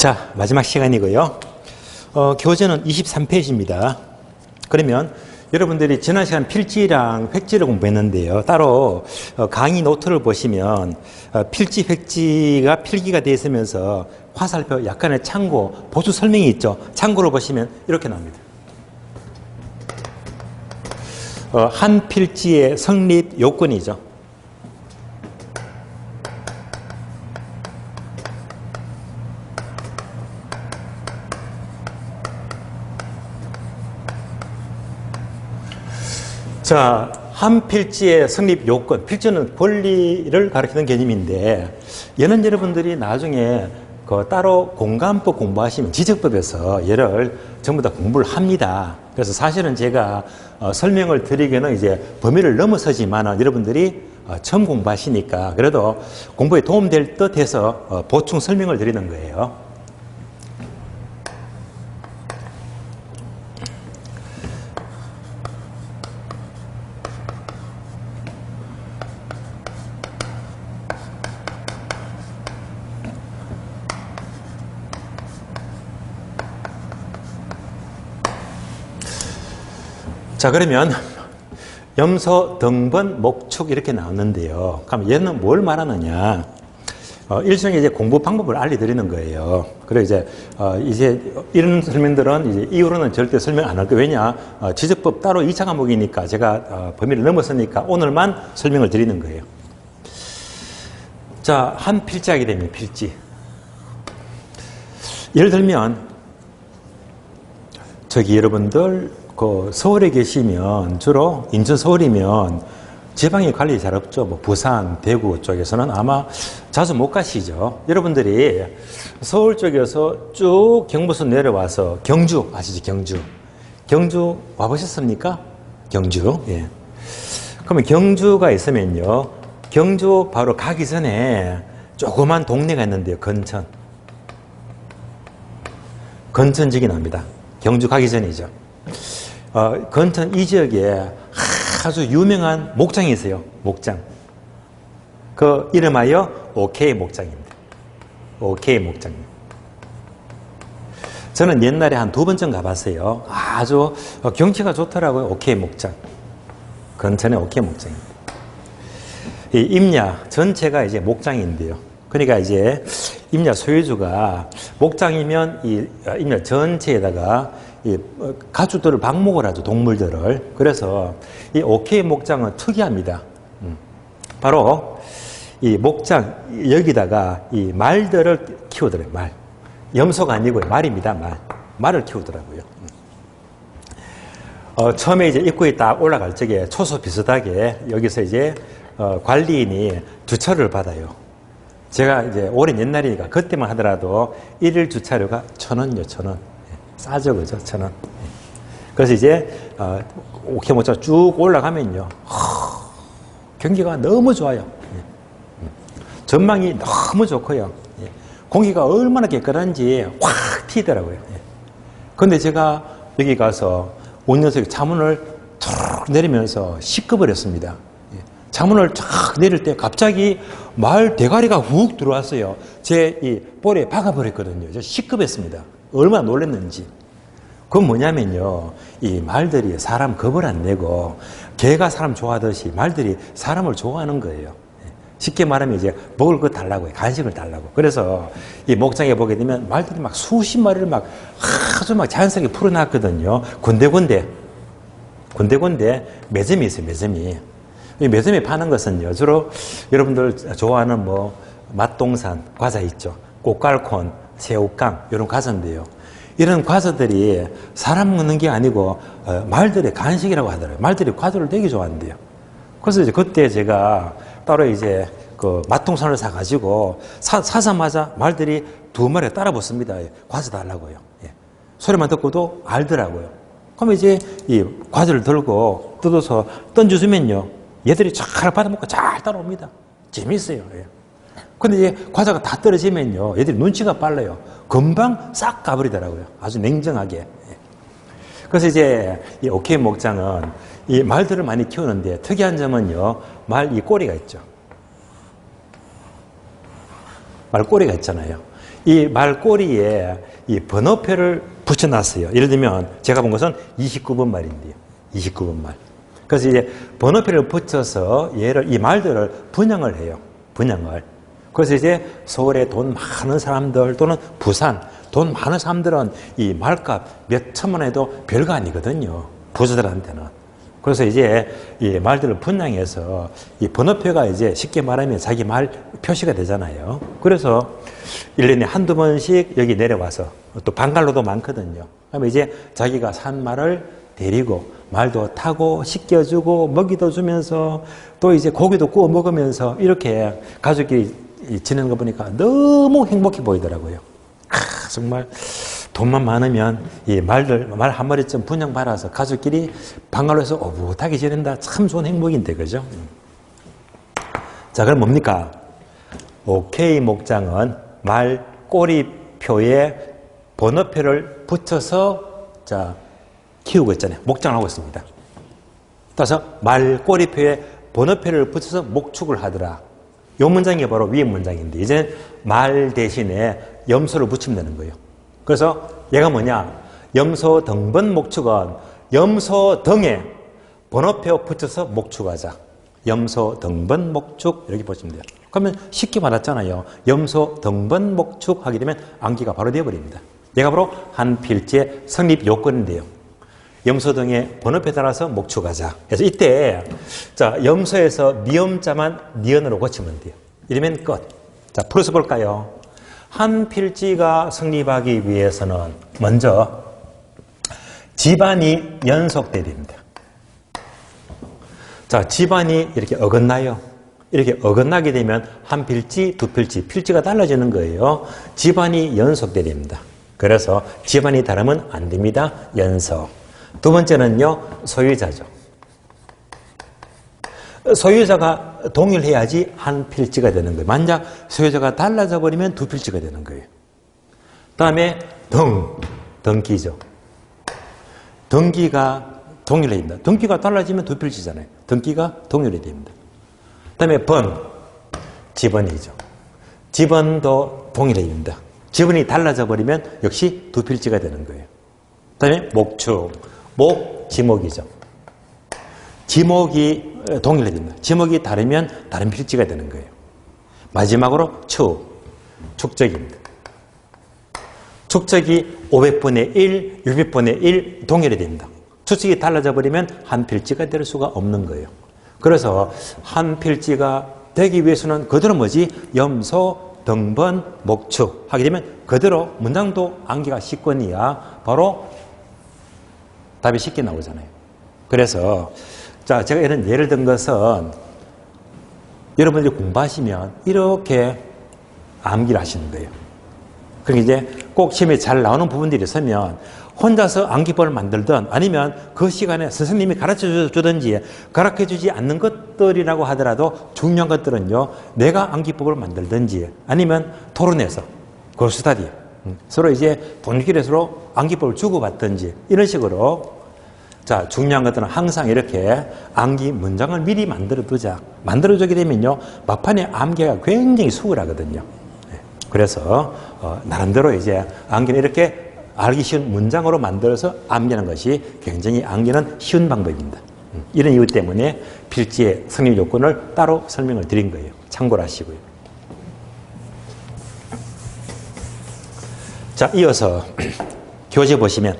자, 마지막 시간이고요. 교재는 23페이지입니다. 그러면 여러분들이 지난 시간 필지랑 획지를 공부했는데요. 따로 강의 노트를 보시면 필지, 획지가 필기가 되어 있으면서 화살표 약간의 참고, 보수 설명이 있죠. 참고를 보시면 이렇게 나옵니다. 한 필지의 성립 요건이죠. 자, 한 필지의 성립 요건, 필지는 권리를 가리키는 개념인데, 얘는 여러분들이 나중에 따로 공간법 공부하시면 지적법에서 얘를 전부 다 공부를 합니다. 그래서 사실은 제가 설명을 드리기는 이제 범위를 넘어서지만 여러분들이 처음 공부하시니까 그래도 공부에 도움될 듯 해서 보충 설명을 드리는 거예요. 자, 그러면 염소, 등본, 목축 이렇게 나왔는데요. 그럼 얘는 뭘 말하느냐? 일종의 이제 공부 방법을 알려드리는 거예요. 그래 이제 이런 설명들은 이제 이후로는 절대 설명 안 할 거예요. 왜냐? 지적법 따로 2차 과목이니까 제가 범위를 넘었으니까 오늘만 설명을 드리는 거예요. 자, 한 필지 하게 되면 필지. 예를 들면 저기 여러분들 서울에 계시면 주로 인천 서울이면 지방에 관리 잘 없죠. 뭐 부산, 대구 쪽에서는 아마 자주 못 가시죠. 여러분들이 서울 쪽에서 쭉 경부선 내려와서 경주 아시죠? 경주 와보셨습니까? 경주. 예. 그러면 경주가 있으면요. 경주 바로 가기 전에 조그만 동네가 있는데요. 건천직이 납니다. 경주 가기 전이죠. 건천 이 지역에 아주 유명한 목장이 있어요. 목장. 그 이름하여 OK 목장입니다. OK 목장입니다. 저는 옛날에 한 2번쯤 가봤어요. 아주 경치가 좋더라고요. OK 목장. 건천의 OK 목장입니다. 이 임야 전체가 이제 목장인데요. 그러니까 이제 임야 소유주가 목장이면 이 임야 전체에다가 이 가축들을 방목을 하죠. 동물들을. 그래서 이 OK 목장은 특이합니다. 바로 이 목장 여기다가 이 말들을 키우더래요. 말. 염소가 아니고요. 말입니다. 말을 키우더라고요. 처음에 이제 입구에 딱 올라갈 적에 초소 비슷하게 여기서 이제 관리인이 주차를 받아요. 제가 이제 오랜 옛날이니까 그때만 하더라도 1일 주차료가 1,000원이요. 1,000원. 싸죠, 그죠? 1,000원. 그래서 이제 OK 목장 쭉 올라가면요. 경기가 너무 좋아요. 전망이 너무 좋고요. 공기가 얼마나 깨끗한지 확 튀더라고요. 그런데 제가 여기 가서 운전석에 차문을 툭 내리면서 시끄버렸습니다. 차문을 쫙 내릴 때 갑자기 말 대가리가 훅 들어왔어요. 제 이 볼에 박아버렸거든요. 저 시끄럽습니다. 얼마나 놀랐는지. 그건 뭐냐면요. 이 말들이 사람 겁을 안 내고 개가 사람 좋아하듯이 말들이 사람을 좋아하는 거예요. 쉽게 말하면 이제 먹을 거 달라고 해요. 간식을 달라고. 그래서 이 목장에 보게 되면 말들이 막 수십 마리를 막 아주 막 자연스럽게 풀어놨거든요. 군데군데 매점이 있어요. 매점이. 이 매점에 파는 것은요. 주로 여러분들 좋아하는 뭐 맛동산 과자 있죠. 꽃갈콘, 새우깡 이런 과자인데요. 이런 과자들이 사람 먹는 게 아니고 말들의 간식이라고 하더라고요. 말들이 과자를 되게 좋아한대요. 그래서 이제 그때 제가 따로 이제 그 맛동산을 사가지고 사자마자 말들이 2마리가 따라 붙습니다. 과자 달라고요. 예. 소리만 듣고도 알더라고요. 그러면 이제 이 과자를 들고 뜯어서 던져주면요. 얘들이 잘 받아먹고 잘 따라옵니다. 재밌어요. 예. 근데 이제 과자가 다 떨어지면요. 얘들이 눈치가 빨라요. 금방 싹 가버리더라고요. 아주 냉정하게. 그래서 이제 이 OK 목장은 이 말들을 많이 키우는데 특이한 점은요. 말 이 꼬리가 있죠. 말 꼬리가 있잖아요. 이 말꼬리에 이 번호표를 붙여놨어요. 예를 들면 제가 본 것은 29번 말인데요. 29번 말. 그래서 이제 번호표를 붙여서 이 말들을 분양을 해요. 분양을. 그래서 이제 서울에 돈 많은 사람들 또는 부산 돈 많은 사람들은 이 말값 몇 천만 원에도 별거 아니거든요. 부자들한테는. 그래서 이제 이 말들을 분양해서 이 번호표가 이제 쉽게 말하면 자기 말 표시가 되잖아요. 그래서 1년에 한두 번씩 여기 내려와서 또 방갈로도 많거든요. 그러면 이제 자기가 산 말을 데리고 말도 타고 씻겨주고 먹이도 주면서 또 이제 고기도 구워 먹으면서 이렇게 가족끼리 지내는 거 보니까 너무 행복해 보이더라고요. 정말 돈만 많으면 이 말 한 마리쯤 분양받아서 가족끼리 방갈로에서 오붓하게 지낸다. 참 좋은 행복인데, 그죠? 자, 그럼 뭡니까? OK 목장은 말 꼬리표에 번호표를 붙여서 자 키우고 있잖아요. 목장을 하고 있습니다. 따라서 말 꼬리표에 번호표를 붙여서 목축을 하더라. 이 문장이 바로 위에 문장인데 이제 말 대신에 염소를 붙이면 되는 거예요. 그래서 얘가 뭐냐? 염소 등번 목축은 염소 등에 번호표 붙여서 목축하자. 염소 등번 목축 이렇게 보시면 돼요. 그러면 쉽게 말했잖아요. 염소 등번 목축 하게 되면 암기가 바로 되어버립니다. 얘가 바로 한 필지의 성립 요건인데요. 염소 등의 번호표에 따라서 목축하자. 그래서 이때 자 염소에서 미음자만 니은으로 고치면 돼요. 이러면 끝. 자 풀어서 볼까요? 한 필지가 성립하기 위해서는 먼저 집안이 연속돼야 됩니다. 자 집안이 이렇게 어긋나요. 이렇게 어긋나게 되면 한 필지, 두 필지, 필지가 달라지는 거예요. 집안이 연속돼야 됩니다. 그래서 집안이 다르면 안 됩니다. 연속. 두 번째는요, 소유자죠. 소유자가 동일해야지 한 필지가 되는 거예요. 만약 소유자가 달라져 버리면 두 필지가 되는 거예요. 다음에 등기죠. 등기가 동일해야 됩니다. 등기가 달라지면 두 필지잖아요. 등기가 동일해야 됩니다. 다음에 지번이죠. 지번도 동일해야 됩니다. 지번이 달라져 버리면 역시 두 필지가 되는 거예요. 다음에 목축. 지목이죠. 지목이 동일해야 됩니다. 지목이 다르면 다른 필지가 되는 거예요. 마지막으로 축적입니다. 축적이 500분의 1, 600분의 1 동일해야 됩니다. 축적이 달라져 버리면 한 필지가 될 수가 없는 거예요. 그래서 한 필지가 되기 위해서는 그대로 뭐지? 염소, 등번, 목축 하게 되면 그대로 문장도 암기가 쉽거니와 바로 답이 쉽게 나오잖아요. 그래서 자 제가 이런 예를 든 것은 여러분들이 공부하시면 이렇게 암기를 하시는 거예요. 그러니까 이제 꼭 시험에 잘 나오는 부분들이 있으면 혼자서 암기법을 만들든 아니면 그 시간에 선생님이 가르쳐 주든지 가르쳐 주지 않는 것들이라고 하더라도 중요한 것들은요 내가 암기법을 만들든지 아니면 토론해서 그룹스터디 서로 이제 동기끼리 서로 암기법을 주고받든지 이런 식으로 자 중요한 것들은 항상 이렇게 암기 문장을 미리 만들어두자. 만들어주게 되면요 막판에 암기가 굉장히 수월하거든요. 그래서 나름대로 이제 암기는 이렇게 알기 쉬운 문장으로 만들어서 암기하는 것이 굉장히 암기는 쉬운 방법입니다. 이런 이유 때문에 필지의 성립 요건을 따로 설명을 드린 거예요. 참고를 하시고요. 자, 이어서 교재 보시면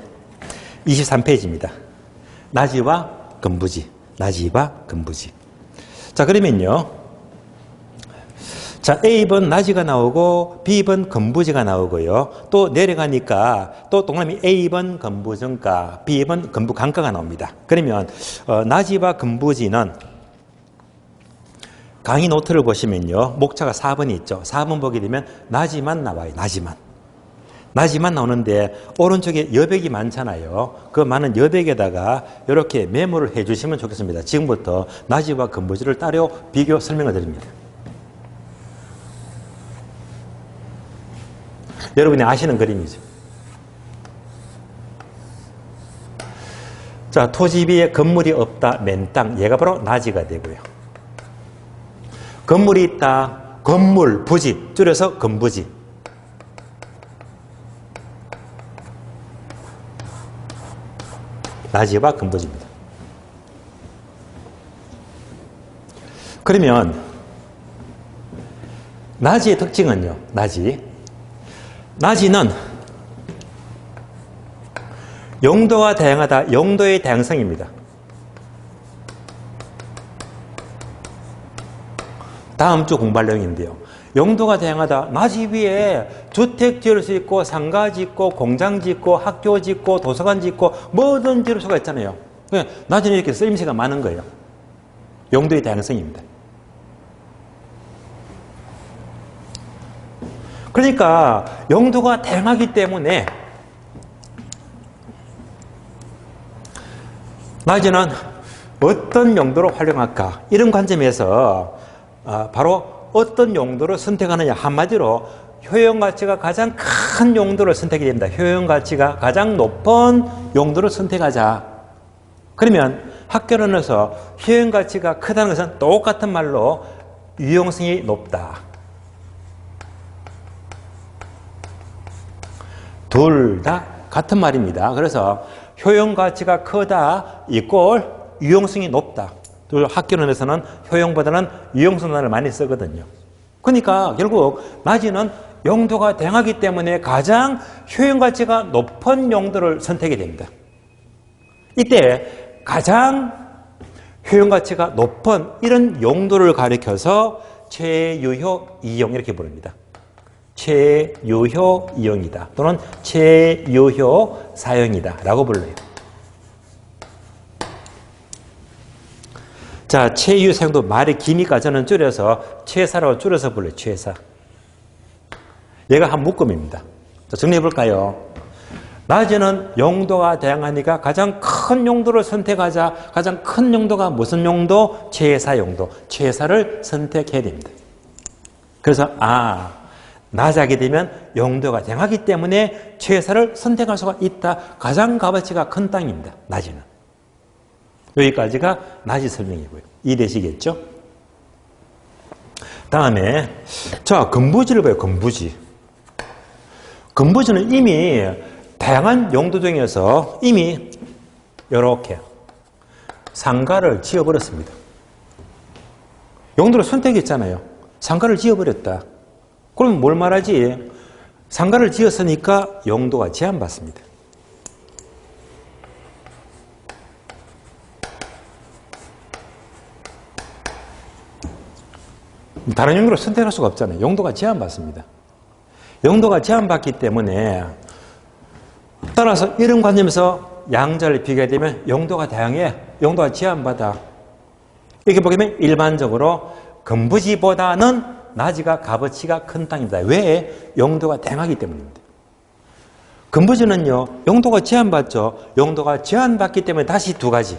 23페이지입니다. 나지와 근부지. 나지와 근부지. 자, 그러면요. 자, A번 나지가 나오고 B번 근부지가 나오고요. 또 내려가니까 또 동그라미 A번 근부정가, B번 근부간가가 나옵니다. 그러면 나지와 근부지는 강의 노트를 보시면요. 목차가 4번이 있죠. 4번 보게 되면 나지만 나와요. 나지만 나오는데 오른쪽에 여백이 많잖아요. 그 많은 여백에다가 이렇게 메모를 해주시면 좋겠습니다. 지금부터 나지와 근부지를 따로 비교 설명을 드립니다. 여러분이 아시는 그림이죠. 자, 토지 위에 건물이 없다, 맨땅. 얘가 바로 나지가 되고요. 건물이 있다, 건물, 부지. 줄여서 건부지. 나지와 근부지입니다. 그러면 나지의 특징은요. 나지는 용도가 다양하다. 용도의 다양성입니다. 다음 주 공부할 내용인데요. 용도가 다양하다. 나지 위에 주택 지을 수 있고 상가 짓고 공장 짓고 학교 짓고 도서관 짓고 뭐든 지을 수가 있잖아요. 나지는 이렇게 쓰임새가 많은 거예요. 용도의 다양성입니다. 그러니까 용도가 다양하기 때문에 나지는 어떤 용도로 활용할까? 이런 관점에서 바로 어떤 용도를 선택하느냐. 한마디로 효용가치가 가장 큰 용도를 선택이 됩니다. 효용가치가 가장 높은 용도를 선택하자. 그러면 학교론에서 효용가치가 크다는 것은 똑같은 말로 유용성이 높다. 둘 다 같은 말입니다. 그래서 효용가치가 크다 이꼴 유용성이 높다. 또 학교론에서는 효용보다는 유용성단을 많이 쓰거든요. 그러니까 결국 나지는 용도가 다양하기 때문에 가장 효용가치가 높은 용도를 선택이 됩니다. 이때 가장 효용가치가 높은 이런 용도를 가리켜서 최유효 이용 이렇게 부릅니다. 최유효 이용이다. 또는 최유효 사용이다 라고 불러요. 자, 최유 사용도 말이 기니까 저는 줄여서 최사로 줄여서 불러요. 최사. 얘가 한 묶음입니다. 자, 정리해 볼까요? 나지는 용도가 다양하니까 가장 큰 용도를 선택하자. 가장 큰 용도가 무슨 용도? 최사 용도. 최사를 선택해야 됩니다. 그래서 낮아게 되면 용도가 다양하기 때문에 최사를 선택할 수가 있다. 가장 값어치가 큰 땅입니다. 나지는. 여기까지가 나지 설명이고요. 이해되시겠죠? 다음에 자, 근부지를 봐요. 근부지는 이미 다양한 용도 중에서 이미 이렇게 상가를 지어버렸습니다. 용도를 선택했잖아요. 상가를 지어버렸다. 그럼 뭘 말하지? 상가를 지었으니까 용도가 제한받습니다. 다른 용도를 선택할 수가 없잖아요. 용도가 제한받습니다. 용도가 제한받기 때문에 따라서 이런 관점에서 양자를 비교하게 되면 용도가 다양해. 용도가 제한받아. 이렇게 보게 되면 일반적으로 근부지보다는 나지가 값어치가 큰 땅입니다. 왜? 용도가 다양하기 때문입니다. 근부지는요. 용도가 제한받죠. 용도가 제한받기 때문에 다시 두 가지.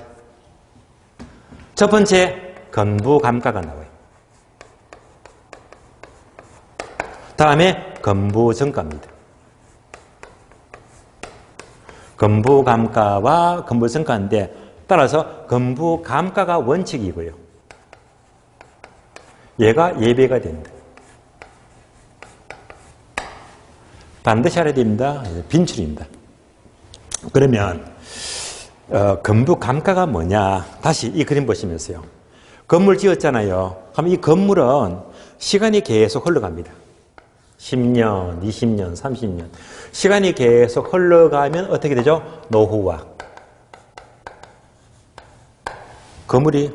첫 번째, 근부감가가 나와요. 다음에 근부정가입니다. 근부감가와 근부정가인데 따라서 근부감가가 원칙이고요. 얘가 예배가 된다. 반드시 알아야 됩니다. 빈출입니다. 그러면 근부감가가 뭐냐? 다시 이 그림 보시면서요. 건물 지었잖아요. 그럼 이 건물은 시간이 계속 흘러갑니다. 10년, 20년, 30년. 시간이 계속 흘러가면 어떻게 되죠? 노후화. 건물이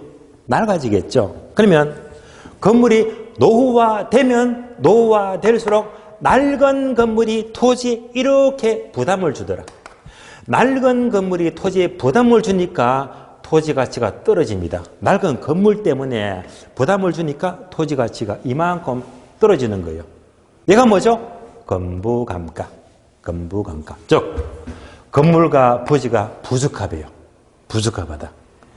낡아지겠죠. 그러면 건물이 노후화되면 노후화될수록 낡은 건물이 토지에 이렇게 부담을 주더라. 낡은 건물이 토지에 부담을 주니까 토지 가치가 떨어집니다. 낡은 건물 때문에 부담을 주니까 토지 가치가 이만큼 떨어지는 거예요. 얘가 뭐죠? 근부감가. 근부감가. 즉 건물과 부지가 부적합해요. 부적합하다.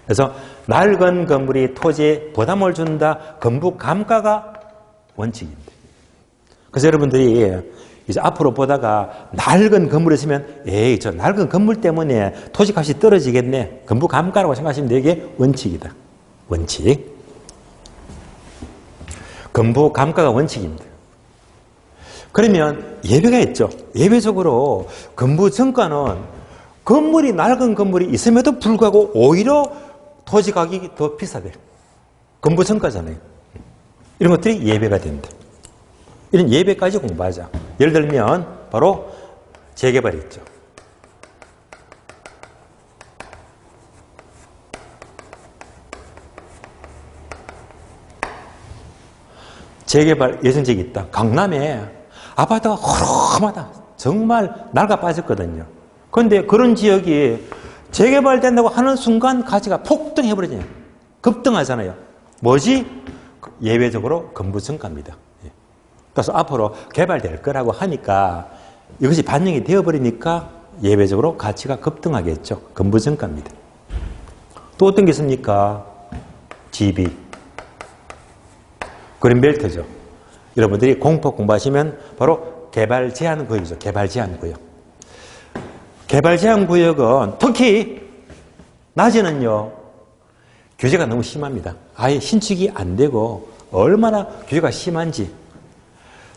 그래서 낡은 건물이 토지에 부담을 준다. 근부감가가 원칙입니다. 그래서 여러분들이 이제 앞으로 보다가 낡은 건물이 있으면 에이 저 낡은 건물 때문에 토지값이 떨어지겠네. 근부감가라고 생각하시면 돼요. 이게 원칙이다. 원칙. 근부감가가 원칙입니다. 그러면 예외가 있죠. 예외적으로 근부정가는 건물이 낡은 건물이 있음에도 불구하고 오히려 토지 가격이 더 비싸대. 건부정가잖아요. 이런 것들이 예배가 된다. 이런 예배까지 공부하자. 예를 들면 바로 재개발이 있죠. 재개발 예정지역이 있다. 강남에 아파트가 허름하다. 정말 낡아 빠졌거든요. 그런데 그런 지역이 재개발된다고 하는 순간 가치가 폭등해버리잖아요. 급등하잖아요. 뭐지? 예외적으로 건부정가입니다. 그래서 앞으로 개발될 거라고 하니까 이것이 반영이 되어버리니까 예외적으로 가치가 급등하겠죠. 건부정가입니다. 또 어떤 게 있습니까? GB. 그린벨트죠. 여러분들이 공법 공부하시면 바로 개발 제한 구역이죠. 개발 제한 구역. 개발 제한 구역은 특히 낮에는요, 규제가 너무 심합니다. 아예 신축이 안 되고 얼마나 규제가 심한지.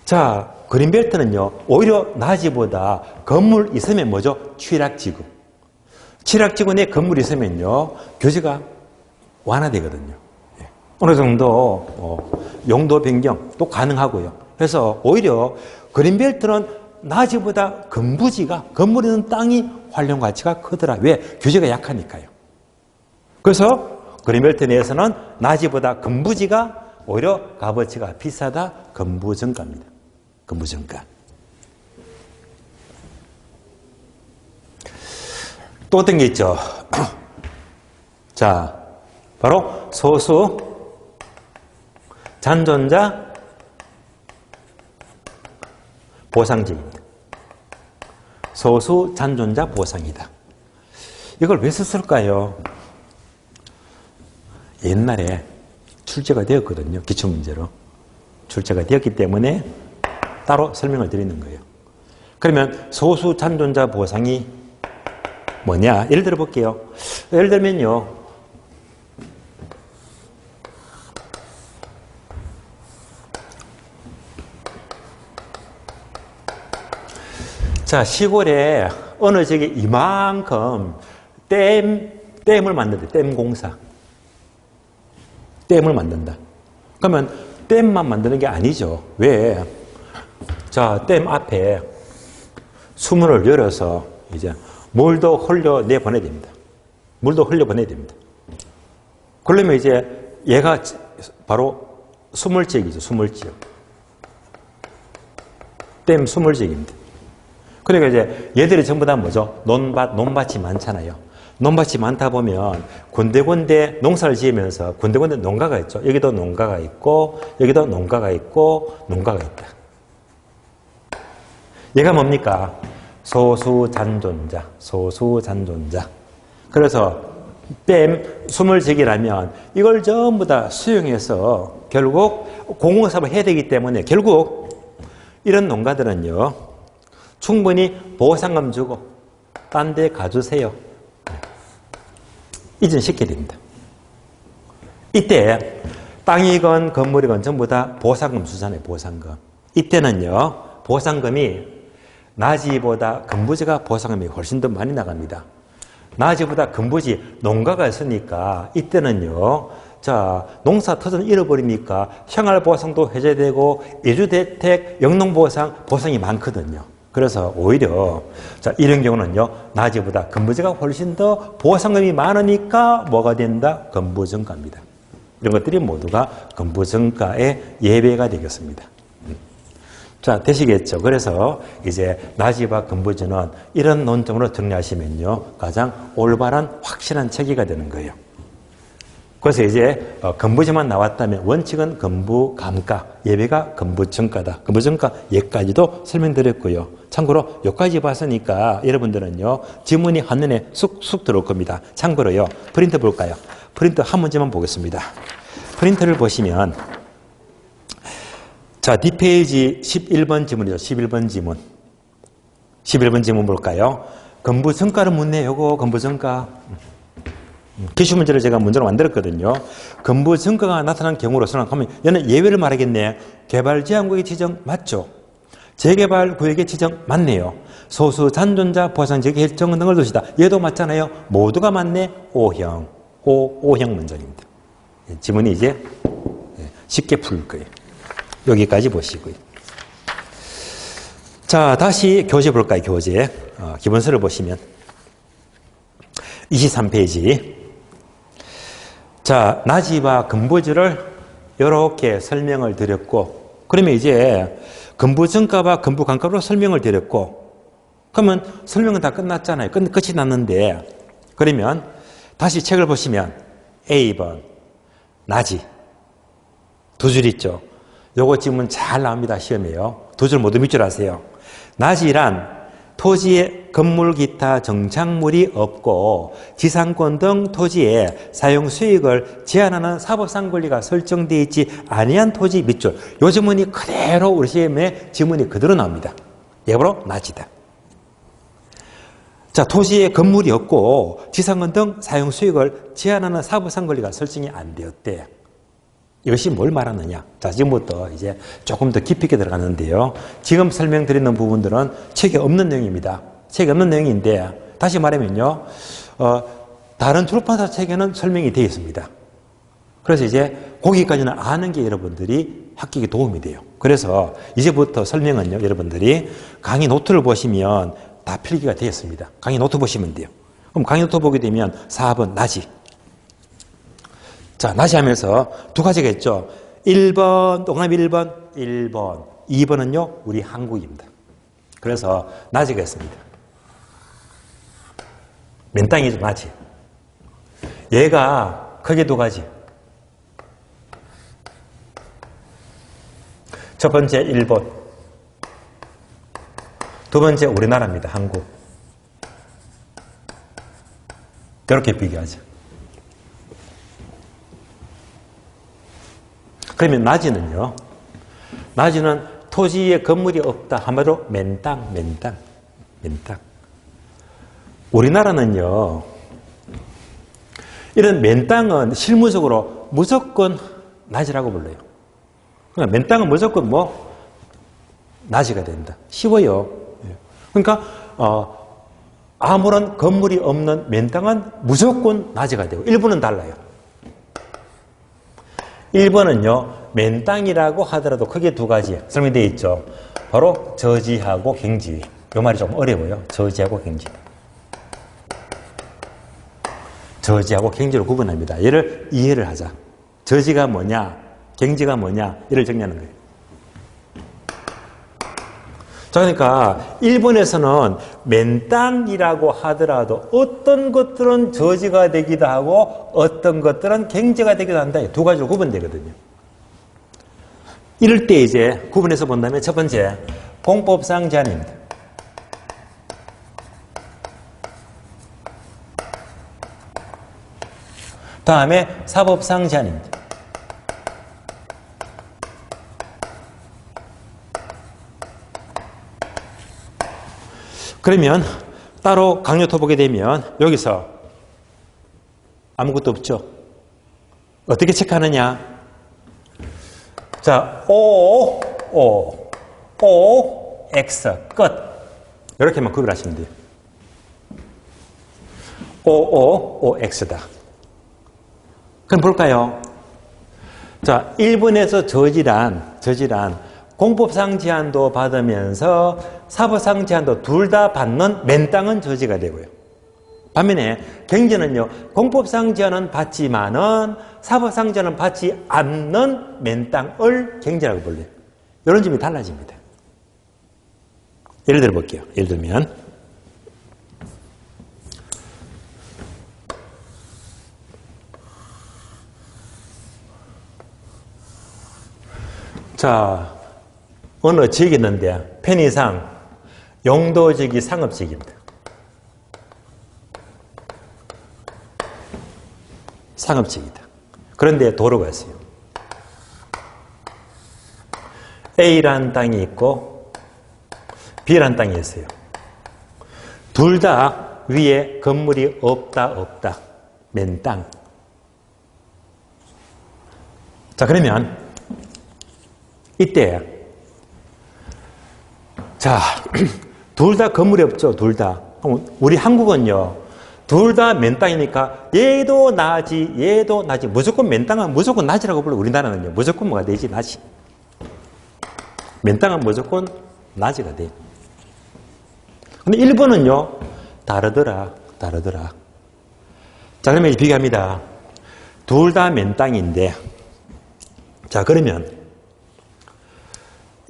자, 그린벨트는요, 오히려 낮이보다 건물 있으면 뭐죠? 취락지구. 취락지구 내 건물이 있으면요, 규제가 완화되거든요. 어느 정도 용도 변경도 가능하고요. 그래서 오히려 그린벨트는 낮이보다 건부지가, 건물 있는 땅이 활용 가치가 크더라. 왜? 규제가 약하니까요. 그래서 그린벨트 내에서는 낮이보다 건부지가 오히려 값어치가 비싸다. 건부정가입니다. 건부정가. 또 어떤 게 있죠? 자, 바로 소수 잔존자 보상지입니다. 소수 잔존자 보상이다. 이걸 왜 썼을까요? 옛날에 출제가 되었거든요. 기출문제로. 출제가 되었기 때문에 따로 설명을 드리는 거예요. 그러면 소수 잔존자 보상이 뭐냐? 예를 들어 볼게요. 예를 들면요. 자, 시골에 어느 지역에 이만큼 댐을 만든다. 댐 공사. 댐을 만든다. 그러면 댐만 만드는 게 아니죠. 왜? 자, 댐 앞에 수문을 열어서 이제 물도 흘려 내보내야 됩니다. 물도 흘려 보내야 됩니다. 그러면 이제 얘가 바로 수물지역이죠. 수물지역. 댐 수물지역입니다. 그러니까 이제 얘들이 전부 다 뭐죠? 논밭이 많잖아요. 논밭이 많다 보면 군데군데 농사를 지으면서 군데군데 농가가 있죠. 여기도 농가가 있고 여기도 농가가 있고 농가가 있다. 얘가 뭡니까? 소수잔존자. 소수잔존자. 그래서 댐 수물지역이라면 이걸 전부 다 수용해서 결국 공공사업을 해야 되기 때문에 결국 이런 농가들은요. 충분히 보상금 주고 딴 데 가주세요. 이전시켜야 됩니다. 이때 땅이건 건물이건 전부 다 보상금 주잖아요. 보상금. 이때는요. 보상금이 낮이보다 건부지가 보상금이 훨씬 더 많이 나갑니다. 낮이보다 건부지 농가가 있으니까 이때는요. 자, 농사 터전 잃어버리니까 생활보상도 해제되고 이주대택, 영농보상, 보상이 많거든요. 그래서 오히려 자 이런 경우는요. 낮이보다 건부지가 훨씬 더 보상금이 많으니까 뭐가 된다? 건부정가입니다. 이런 것들이 모두가 건부정가의 예배가 되겠습니다. 자, 되시겠죠? 그래서 이제 낮이와 건부지는 이런 논점으로 정리하시면요. 가장 올바른 확실한 체계가 되는 거예요. 그래서 이제 건부지만 나왔다면 원칙은 건부감가, 예배가 건부정가다. 건부정가 예까지도 설명드렸고요. 참고로 여기까지 봤으니까 여러분들은요. 지문이 한눈에 쑥쑥 들어올 겁니다. 참고로요. 프린트 볼까요? 프린트 한 문제만 보겠습니다. 프린트를 보시면 자, 뒷페이지 11번 지문이죠. 11번 지문. 11번 지문 볼까요? 건부정가를 묻네요. 요거 건부정가. 기출문제를 제가 문제로 만들었거든요. 건부정가가 나타난 경우로서는 그러면 얘는 예외를 말하겠네. 개발제한구역의 지정 맞죠? 재개발 구역의 지정 맞네요. 소수 잔존자 보상 재개 결정 등을 두시다. 얘도 맞잖아요. 모두가 맞네. O형. O형 문장입니다. 지문이 이제 쉽게 풀 거예요. 여기까지 보시고요. 자, 다시 교재 볼까요? 교재. 기본서를 보시면 23페이지. 자, 나지와 근부지를 이렇게 설명을 드렸고, 그러면 이제 근부정가와 근부간값으로 설명을 드렸고, 그러면 설명은 다 끝났잖아요. 끝이 났는데, 그러면 다시 책을 보시면 A번 나지 두 줄 있죠. 요거 지문 잘 나옵니다. 시험에요. 두 줄 모두 밑줄 하세요. 나지란 토지에 건물 기타 정착물이 없고 지상권 등 토지의 사용 수익을 제한하는 사법상 권리가 설정되어 있지 아니한 토지 밑줄. 요 지문이 그대로 우리 시험에 지문이 그대로 나옵니다. 예보로 나지다. 자, 토지에 건물이 없고 지상권 등 사용 수익을 제한하는 사법상 권리가 설정이 안 되었대. 이것이 뭘 말하느냐? 자, 지금부터 이제 조금 더 깊이 있게 들어가는데요. 지금 설명드리는 부분들은 책에 없는 내용입니다. 책에 없는 내용인데, 다시 말하면요, 다른 출판사 책에는 설명이 되어 있습니다. 그래서 이제 거기까지는 아는 게 여러분들이 합격에 도움이 돼요. 그래서 이제부터 설명은요, 여러분들이 강의 노트를 보시면 다 필기가 되어 있습니다. 강의 노트 보시면 돼요. 그럼 강의 노트 보게 되면 4번 나지. 자, 나시 하면서 두 가지가 있죠. 1번, 동그라미 1번, 1번. 2번은요, 우리 한국입니다. 그래서 나지가 있습니다. 맨 땅이죠, 나지. 얘가 크게 두 가지. 첫 번째, 일본. 두 번째, 우리나라입니다, 한국. 이렇게 비교하죠. 그러면 나지는요. 나지는 토지에 건물이 없다. 한마디로 맨땅. 우리나라는요. 이런 맨땅은 실무적으로 무조건 나지라고 불러요. 그러니까 맨땅은 무조건 나지가 된다. 쉬워요. 그러니까 아무런 건물이 없는 맨땅은 무조건 나지가 되고, 일부는 달라요. 1번은요, 맨 땅이라고 하더라도 크게 두 가지 설명되어 있죠. 바로 저지하고 갱지. 이 말이 좀 어려워요. 저지하고 갱지. 저지하고 갱지로 구분합니다. 얘를 이해를 하자. 저지가 뭐냐, 갱지가 뭐냐, 이를 정리하는 거예요. 자, 그러니까 일본에서는 맨 땅이라고 하더라도 어떤 것들은 저지가 되기도 하고 어떤 것들은 갱지가 되기도 한다. 두 가지로 구분되거든요. 이럴 때 이제 구분해서 본다면 첫 번째, 공법상 제한입니다. 다음에 사법상 제한입니다. 그러면 따로 강요토 보게 되면 여기서 아무것도 없죠. 어떻게 체크하느냐? 자, O, X, 끝. 이렇게만 구별하시면 돼요. O, X다. 그럼 볼까요? 자, 1번에서 저지란 공법상 제한도 받으면서 사법상 제한도 둘 다 받는 맨 땅은 저지가 되고요. 반면에 갱지는요, 공법상 제한은 받지만은 사법상 제한은 받지 않는 맨 땅을 갱지라고 불러요. 이런 점이 달라집니다. 예를 들어 볼게요. 예를 들면 자, 어느 지역이 있는데 편의상 용도지역이 상업지역입니다. 상업지역이다. 그런데 도로가 있어요. A라는 땅이 있고 B라는 땅이 있어요. 둘 다 위에 건물이 없다. 맨 땅. 자, 그러면 이때 자, 둘 다 건물이 없죠. 둘 다. 우리 한국은요. 둘 다 맨 땅이니까 얘도 낮이 얘도 낮이. 무조건 맨 땅은 무조건 낮이라고 불러. 우리나라는요. 무조건 뭐가 되지? 낮이. 맨 땅은 무조건 낮이가 돼. 근데 일본은요. 다르더라. 자, 그러면 이제 비교합니다. 둘 다 맨 땅인데, 자, 그러면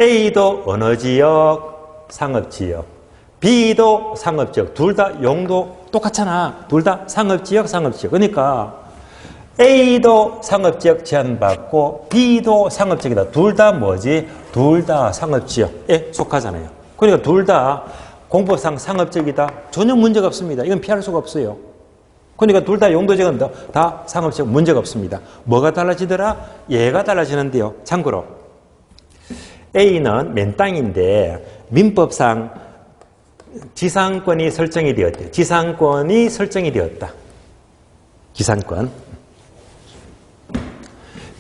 A도 어느 지역? 상업지역. B도 상업지역. 둘 다 용도 똑같잖아. 둘 다 상업지역. 그러니까 A도 상업지역 제한받고 B도 상업지역이다. 둘 다 뭐지? 둘 다 상업지역에 속하잖아요. 그러니까 둘 다 공법상 상업지역이다. 전혀 문제가 없습니다. 이건 피할 수가 없어요. 그러니까 둘 다 용도지역은 다 상업지역 문제가 없습니다. 뭐가 달라지더라? 얘가 달라지는데요. 참고로 A는 맨 땅인데 민법상 지상권이 설정이 되었대요. 지상권이 설정이 되었다. 지상권.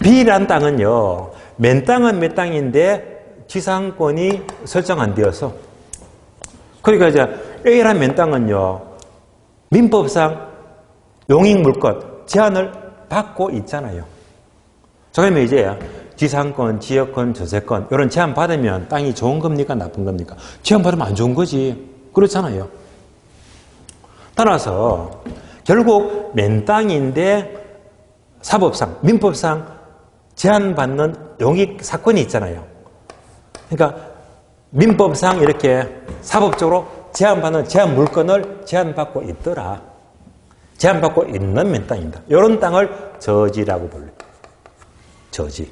B란 땅은요. 맨 땅은 맨 땅인데 지상권이 설정 안 되어서 그러니까 이제 A란 맨 땅은요. 민법상 용익물권 제한을 받고 있잖아요. 자, 그러면 이제 지상권, 지역권, 저세권 이런 제한 받으면 땅이 좋은 겁니까? 나쁜 겁니까? 제한 받으면 안 좋은 거지. 그렇잖아요. 따라서 결국 맨 땅인데 사법상, 민법상 제한받는 용익 사건이 있잖아요. 그러니까 민법상 이렇게 사법적으로 제한받는 제한 물건을 제한받고 있더라. 제한받고 있는 맨 땅입니다. 이런 땅을 저지라고 불러요. 저지.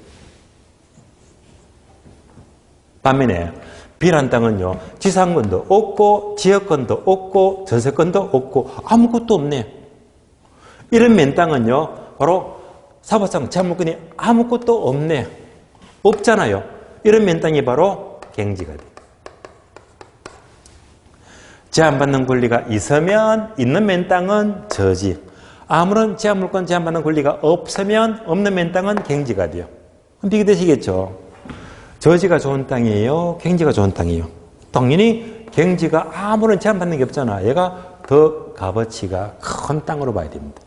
반면에 B란 땅은요. 지상권도 없고 지역권도 없고 전세권도 없고 아무것도 없네. 이런 맨 땅은요. 바로 사법상 제한물건이 아무것도 없네. 없잖아요. 이런 맨 땅이 바로 갱지가 돼요. 제한받는 권리가 있으면 있는 맨 땅은 저지. 아무런 제한물건 제한받는 권리가 없으면 없는 맨 땅은 갱지가 돼요. 비교되시겠죠? 저지가 좋은 땅이에요? 갱지가 좋은 땅이에요? 당연히 갱지가 아무런 제한받는 게 없잖아. 얘가 더 값어치가 큰 땅으로 봐야 됩니다.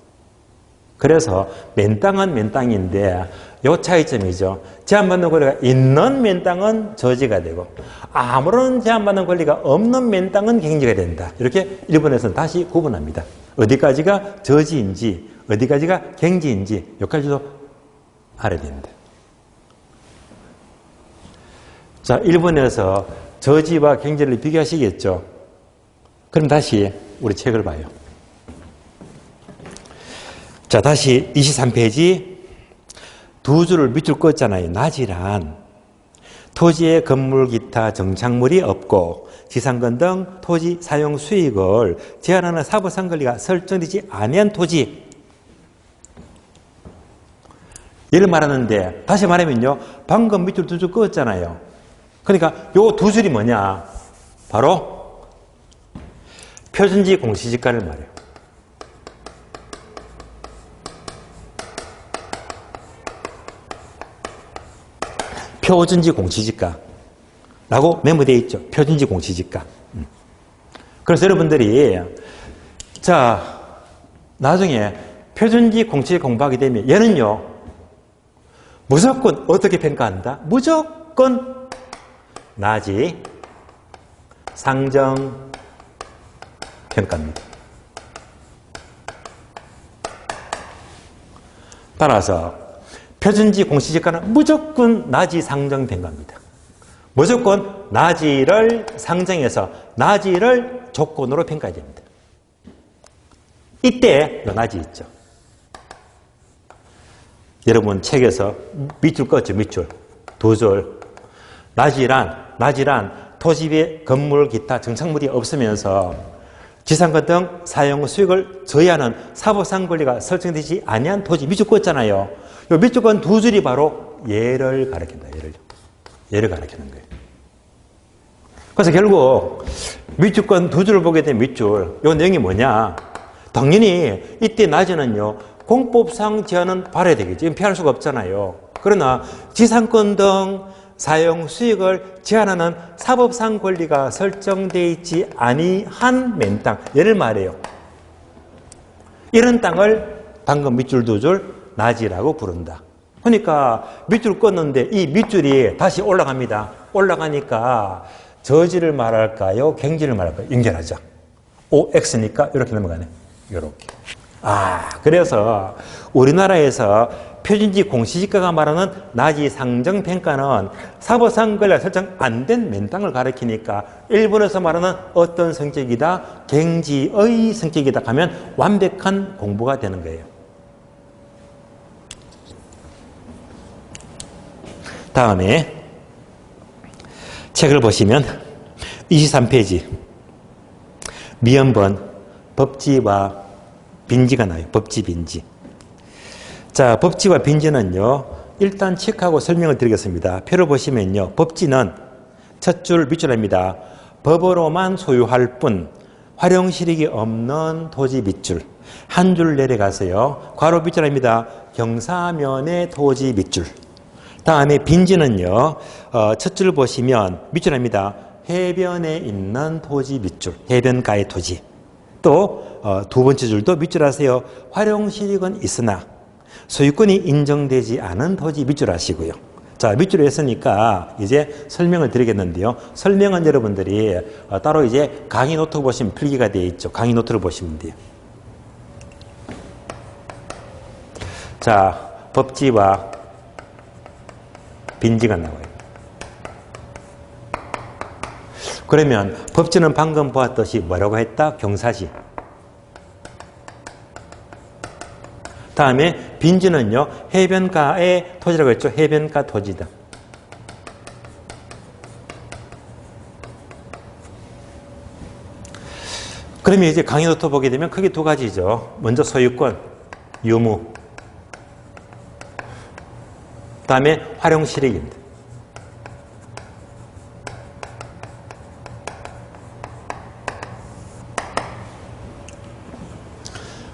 그래서 맨 땅은 맨 땅인데 요 차이점이죠. 제한받는 권리가 있는 맨 땅은 저지가 되고 아무런 제한받는 권리가 없는 맨 땅은 갱지가 된다. 이렇게 일본에서는 다시 구분합니다. 어디까지가 저지인지 어디까지가 갱지인지 여기까지도 알아야 됩니다. 자, 일본에서 저지와 갱지를 비교하시겠죠. 그럼 다시 우리 책을 봐요. 자, 다시 23페이지 두 줄을 밑줄 껐잖아요. 낮이란 토지의 건물 기타 정착물이 없고 지상권 등 토지 사용 수익을 제한하는 사법상 권리가 설정되지 아니한 토지. 예를 말하는데 다시 말하면요. 방금 밑줄 두 줄 껐잖아요. 그러니까 요 두 줄이 뭐냐? 바로 표준지 공시지가를 말해요. 표준지 공시지가라고 메모되어 있죠. 표준지 공시지가. 그래서 여러분들이 자 나중에 표준지 공시지가 공부하게 되면 얘는요. 무조건 어떻게 평가한다? 무조건 낮이 상정 평가입니다. 따라서 표준지 공시지가는 무조건 낮이 상정 평가입니다. 무조건 낮이를 상정해서 낮이를 조건으로 평가해야 됩니다. 이때 낮이 있죠. 여러분 책에서 밑줄 껐죠. 밑줄 두 줄. 낮이란 토지의 건물 기타 정착물이 없으면서 지상권 등 사용 수익을 저해하는 사법상 권리가 설정되지 아니한 토지 밑줄 껐잖아요. 이 밑줄 건 두 줄이 바로 얘를 가리킨다. 얘를 가리키는 거예요. 그래서 결국 밑줄 건 두 줄을 보게 되면 밑줄 이 내용이 뭐냐? 당연히 이때 낮에는요. 공법상 제한은 발해야 되겠지. 피할 수가 없잖아요. 그러나 지상권 등 사용 수익을 제한하는 사법상 권리가 설정되어 있지 아니한 맨 땅, 얘를 말해요. 이런 땅을 방금 밑줄 두 줄 나지라고 부른다. 그러니까 밑줄 껐는데 이 밑줄이 다시 올라갑니다. 올라가니까 저지를 말할까요? 갱지를 말할까요? 연결하자. OX니까 이렇게 넘어가네. 이렇게. 그래서 우리나라에서 표준지 공시지가가 말하는 나지 상정 평가는 사법상 권리가 설정 안 된 맨 땅을 가리키니까 일본에서 말하는 어떤 성격이다, 갱지의 성격이다 하면 완벽한 공부가 되는 거예요. 다음에 책을 보시면 23페이지 미연번 법지와 빈지가 나요. 법지, 빈지. 자, 법지와 빈지는요, 일단 체크하고 설명을 드리겠습니다. 표를 보시면요, 법지는 첫 줄 밑줄입니다. 법으로만 소유할 뿐 활용 실익이 없는 토지 밑줄. 한 줄 내려가서요, 괄호 밑줄입니다. 경사면의 토지 밑줄. 다음에 빈지는요, 첫 줄 보시면 밑줄입니다. 해변에 있는 토지 밑줄. 해변가의 토지. 또 두 번째 줄도 밑줄 하세요. 활용 실익은 있으나 소유권이 인정되지 않은 토지 밑줄 하시고요. 자, 밑줄을 했으니까 이제 설명을 드리겠는데요. 설명은 여러분들이 따로 이제 강의 노트 보시면 필기가 되어 있죠. 강의 노트를 보시면 돼요. 자, 법지와 빈지가 나와요. 그러면 법지는 방금 보았듯이 뭐라고 했다? 경사지. 다음에 빈지는요, 해변가의 토지라고 했죠. 해변가 토지다. 그러면 이제 강의 노트 보게 되면 크게 두 가지죠. 먼저 소유권, 유무. 다음에 활용 실익입니다.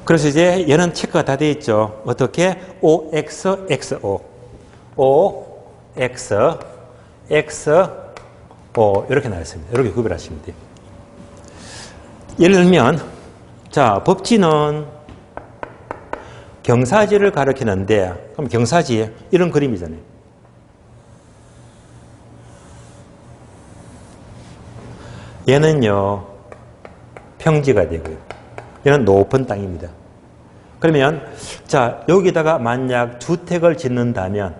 그래서 이제 얘는 체크가 다 되어 있죠. 어떻게? OX, XO. OX, XO. 이렇게 나왔습니다. 이렇게 구별하시면 돼요. 예를 들면, 자, 법지는 경사지를 가리키는데, 그럼 경사지, 이런 그림이잖아요. 얘는요, 평지가 되고요. 얘는 높은 땅입니다. 그러면 자, 여기다가 만약 주택을 짓는다면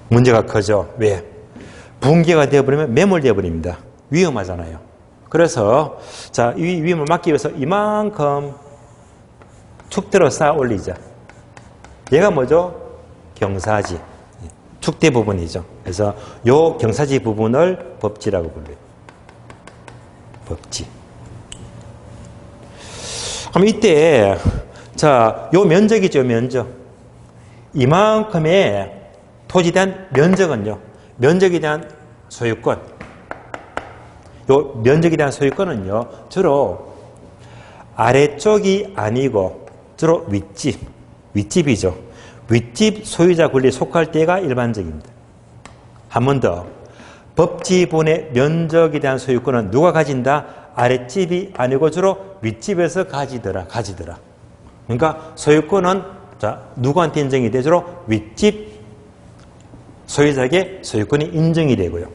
문제가 커져. 왜? 붕괴가 되어버리면 매몰되어 버립니다. 위험하잖아요. 그래서 자, 이 위험을 막기 위해서 이만큼 축대로 쌓아 올리자. 얘가 뭐죠? 경사지. 축대 부분이죠. 그래서 요 경사지 부분을 법지라고 불러요. 법지. 그럼 이때 자, 요 면적이죠, 면적. 이만큼의 토지에 대한 면적은요, 면적에 대한 소유권. 요 면적에 대한 소유권은요, 주로 아래쪽이 아니고 주로 윗집이죠. 윗집 소유자 권리에 속할 때가 일반적입니다. 한 번 더. 법지분의 면적에 대한 소유권은 누가 가진다? 아랫집이 아니고 주로 윗집에서 가지더라. 그러니까 소유권은 자, 누구한테 인정이 되죠? 주로 윗집 소유자에게 소유권이 인정이 되고요.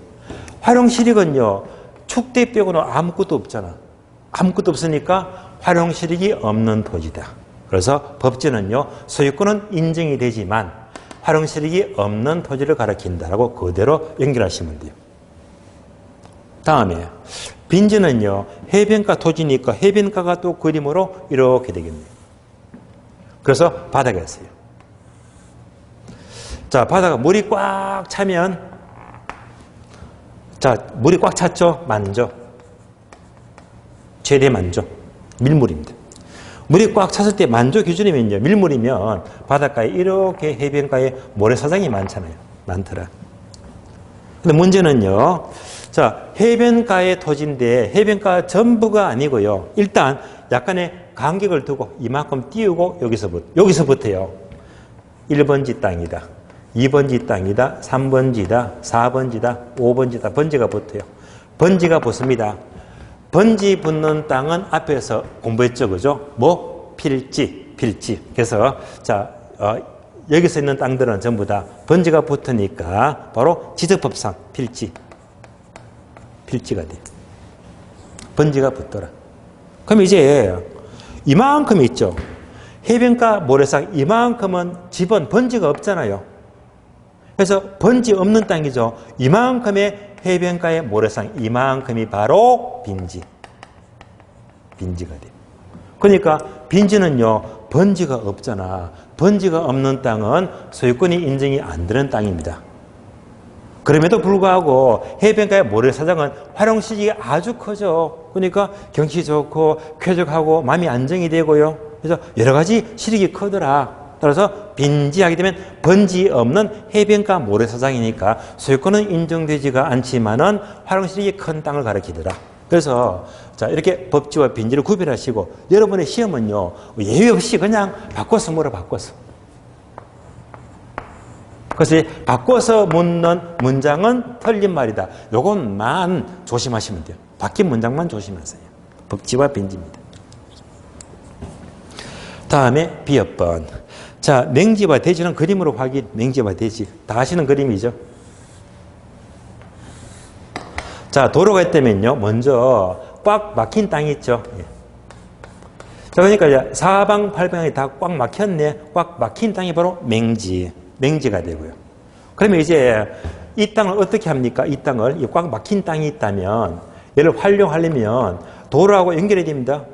활용실익은요, 축대 빼고는 아무것도 없잖아. 아무것도 없으니까 활용실익이 없는 토지다. 그래서 법지는요, 소유권은 인정이 되지만 활용실익이 없는 토지를 가리킨다라고 그대로 연결하시면 돼요. 다음에 빈지는요, 해변가 토지니까 해변가가 또 그림으로 이렇게 되겠네요. 그래서 바다가 있어요. 자, 바다가 물이 꽉 차면, 자, 물이 꽉 찼죠? 만조. 최대 만조. 밀물입니다. 물이 꽉 찼을 때 만조 기준이면요, 밀물이면 바닷가에 이렇게 해변가에 모래사장이 많잖아요. 많더라. 근데 문제는요, 자, 해변가의 토지인데 해변가 전부가 아니고요. 일단 약간의 간격을 두고 이만큼 띄우고 여기서부터요. 1번지 땅이다. 2번지 땅이다, 3번지다, 4번지다, 5번지다. 번지가 붙어요. 번지가 붙습니다. 번지 붙는 땅은 앞에서 공부했죠, 그죠? 뭐? 필지. 그래서 자 여기서 있는 땅들은 전부 다 번지가 붙으니까 바로 지적법상 필지가 돼. 번지가 붙더라. 그럼 이제 이만큼 있죠. 해변가 모래삭 이만큼은 집은 번지가 없잖아요. 그래서 번지 없는 땅이죠. 이만큼의 해변가의 모래상 이만큼이 바로 빈지가 돼요. 그러니까 빈지는요 번지가 없잖아. 번지가 없는 땅은 소유권이 인정이 안 되는 땅입니다. 그럼에도 불구하고 해변가의 모래사장은 활용시기가 아주 커져. 그러니까 경치 좋고 쾌적하고 마음이 안정이 되고요. 그래서 여러 가지 실익이 크더라. 따라서 빈지하게 되면 번지 없는 해변가 모래사장이니까 소유권은 인정되지가 않지만은 활용실익이 큰 땅을 가리키더라. 그래서 자 이렇게 법지와 빈지를 구별하시고 여러분의 시험은요 예외 없이 그냥 바꿔서 물어 바꿔서. 그래서 바꿔서 묻는 문장은 틀린 말이다. 요것만 조심하시면 돼요. 바뀐 문장만 조심하세요. 법지와 빈지입니다. 다음에 비읍번. 자, 맹지와 대지는 그림으로 확인. 맹지와 대지. 다 아시는 그림이죠. 자, 도로가 있다면요. 먼저 꽉 막힌 땅이 있죠. 예. 자, 그러니까 이제 사방팔방이 다 꽉 막혔네. 꽉 막힌 땅이 바로 맹지가 되고요. 그러면 이제 이 땅을 어떻게 합니까? 이 땅을 꽉 막힌 땅이 있다면 얘를 활용하려면 도로하고 연결해야 됩니다.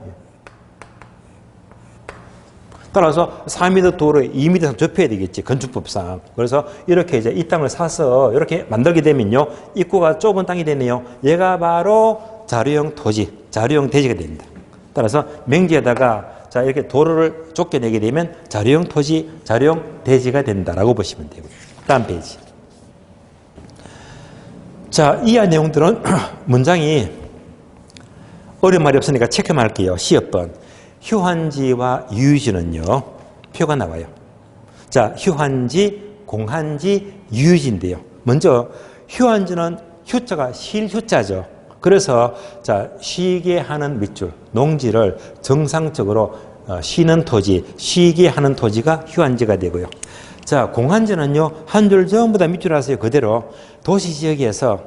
따라서 4m 도로에 2m 이상 좁혀야 되겠지. 건축법상. 그래서 이렇게 이제 이 땅을 사서 이렇게 만들게 되면요. 입구가 좁은 땅이 되네요. 얘가 바로 자료형 토지, 자료형 대지가 됩니다. 따라서 맹지에다가 자 이렇게 도로를 좁게 내게 되면 자료형 토지, 자료형 대지가 된다라고 보시면 되고요. 다음 페이지. 자, 이하 내용들은 문장이 어려운 말이 없으니까 체크만 할게요. 시업번. 휴한지와 유유지는요. 표가 나와요. 자, 휴한지, 공한지, 유유지인데요. 먼저 휴한지는 휴자가 쉴 휴자죠. 그래서 자, 쉬게 하는 밑줄, 농지를 정상적으로 쉬는 토지, 쉬게 하는 토지가 휴한지가 되고요. 자, 공한지는요. 한 줄 전부 다 밑줄 하세요. 그대로 도시지역에서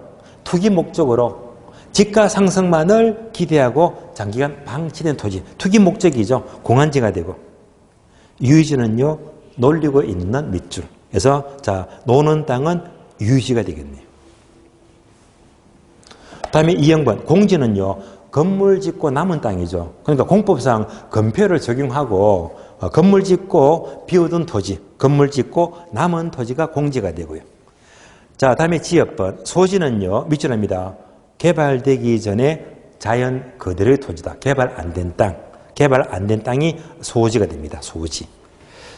투기 목적으로 집가 상승만을 기대하고 장기간 방치된 토지, 투기 목적이죠. 공한지가 되고. 유유지는요. 놀리고 있는 밑줄. 그래서 자, 노는 땅은 유유지가 되겠네요. 다음에 2형번. 공지는요. 건물 짓고 남은 땅이죠. 그러니까 공법상 건표를 적용하고 건물 짓고 비워둔 토지, 건물 짓고 남은 토지가 공지가 되고요. 자, 다음에 지역번. 소지는요. 밑줄합니다. 개발되기 전에 자연 그대로의 토지다. 개발 안 된 땅. 개발 안 된 땅이 소지가 됩니다. 소지.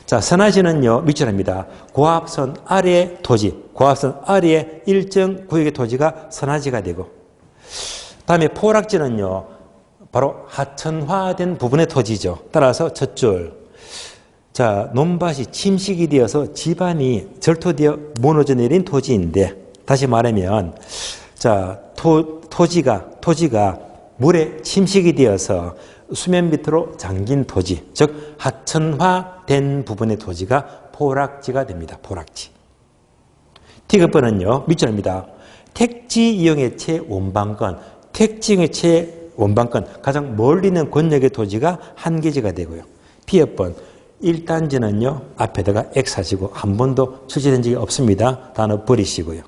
자, 선화지는요. 밑줄합니다. 고압선 아래 토지. 고압선 아래의 일정 구역의 토지가 선화지가 되고. 다음에 포락지는요. 바로 하천화된 부분의 토지죠. 따라서 첫 줄. 자, 논밭이 침식이 되어서 지반이 절토되어 무너져 내린 토지인데 다시 말하면 자, 토지가 물에 침식이 되어서 수면 밑으로 잠긴 토지, 즉 하천화된 부분의 토지가 포락지가 됩니다. 포락지. 티급번은요. 밑줄입니다. 택지 이용의 채원방권, 택지 이용의 채원방권, 가장 멀리 있는 권역의 토지가 한계지가 되고요. 피업번, 1단지는요. 앞에다가 X 하시고 한 번도 출시된 적이 없습니다. 단어 버리시고요.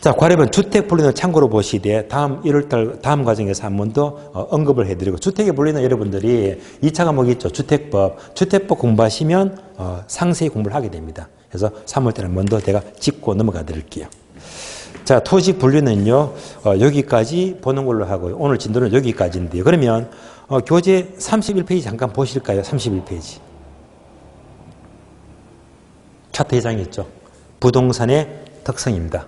자, 과례번 주택 분리는 참고로 보시되 다음 1월달 다음 과정에서 한 번 더 언급을 해드리고 주택에 분리는 여러분들이 2차 과목이 있죠. 주택법 공부하시면 상세히 공부를 하게 됩니다. 그래서 3월달에 한 번 더 제가 짚고 넘어가 드릴게요. 자, 토지 분리는요. 여기까지 보는 걸로 하고요. 오늘 진도는 여기까지인데요. 그러면 교재 31페이지 잠깐 보실까요? 31페이지. 차트 회장이 있죠. 부동산의 특성입니다.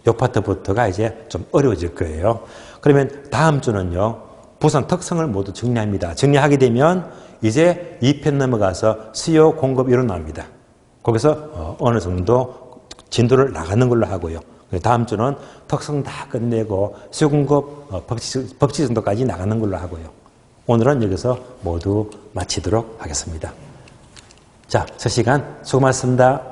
요 파트부터가 이제 좀 어려워질 거예요. 그러면 다음 주는요. 부산 특성을 모두 정리합니다. 정리하게 되면 이제 2편 넘어가서 수요 공급 이론 나옵니다. 거기서 어느 정도 진도를 나가는 걸로 하고요. 다음 주는 특성 다 끝내고 수급급 법칙 정도까지 나가는 걸로 하고요. 오늘은 여기서 모두 마치도록 하겠습니다. 자, 저 시간 수고 많습니다.